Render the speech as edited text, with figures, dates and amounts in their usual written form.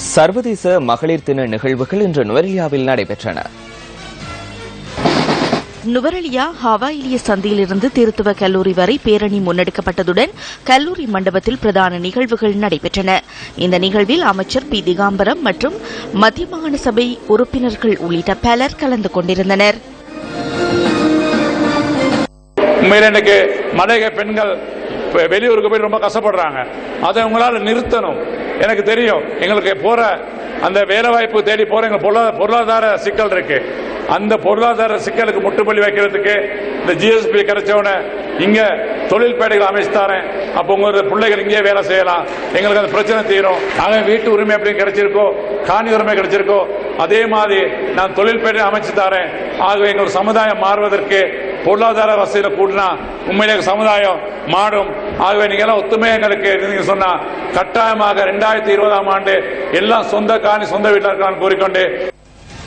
சர்வதேச மகளிர் தின நிகழ்வுகள் இன்று நுவரெலியாவில் நடைபெற்றன. நுவரெலியா ஹவாயிலிய சந்தியிலிருந்து திருத்துவ கல்லூரி வரை பேரணி முன்னெடுக்கப்பட்டதுடன் கல்லூரி மண்டபத்தில் பிரதான நிகழ்வுகள் நடைபெற்றன. இந்த நிகழ்வில் அமைச்சர் பி திகாம்பரம் மற்றும் மத்திய மாகாண சபை உறுப்பினர்கள் உள்ளிட்ட பலர் கலந்து கொண்டிருந்தனர். பெண்கள் வெளியூருக்கு போய் ரொம்ப கஷ்டப்படுறாங்க. அதை உங்களால் நிறுத்தணும். எனக்கு தெரியும், எங்களுக்கு போற அந்த வேலை வாய்ப்பு தேடி போற எங்க பொருளாதார சிக்கல் இருக்கு. அந்த பொருளாதார சிக்கலுக்கு முட்டுப்புள்ளி வைக்கிறதுக்கு இந்த ஜிஎஸ்பி கிடைச்சவன இங்க தொழில் பேடைகள் அமைச்சு தரேன். அப்போ உங்க பிள்ளைகள் இங்கே வேலை செய்யலாம், எங்களுக்கு அந்த பிரச்சனை தீரும். நாங்கள் வீட்டு உரிமை எப்படி கிடைச்சிருக்கோ, காணி உரிமை கிடைச்சிருக்கோ, அதே மாதிரி நான் தொழில் பேடை அமைச்சு தரேன். ஆகவே எங்கள் சமுதாயம் மாறுவதற்கு பொருளாதார வசதியில் கூட்டினா உண்மையிலே சமுதாயம் மாறும். ஆகவே நீங்க எல்லாம் ஒத்துமையா எங்களுக்கு சொன்னா கட்டாயமாக 2020ஆம் ஆண்டு எல்லாம் சொந்த காணி சொந்த வீட்டில் இருக்கான்னு கூறிக்கொண்டு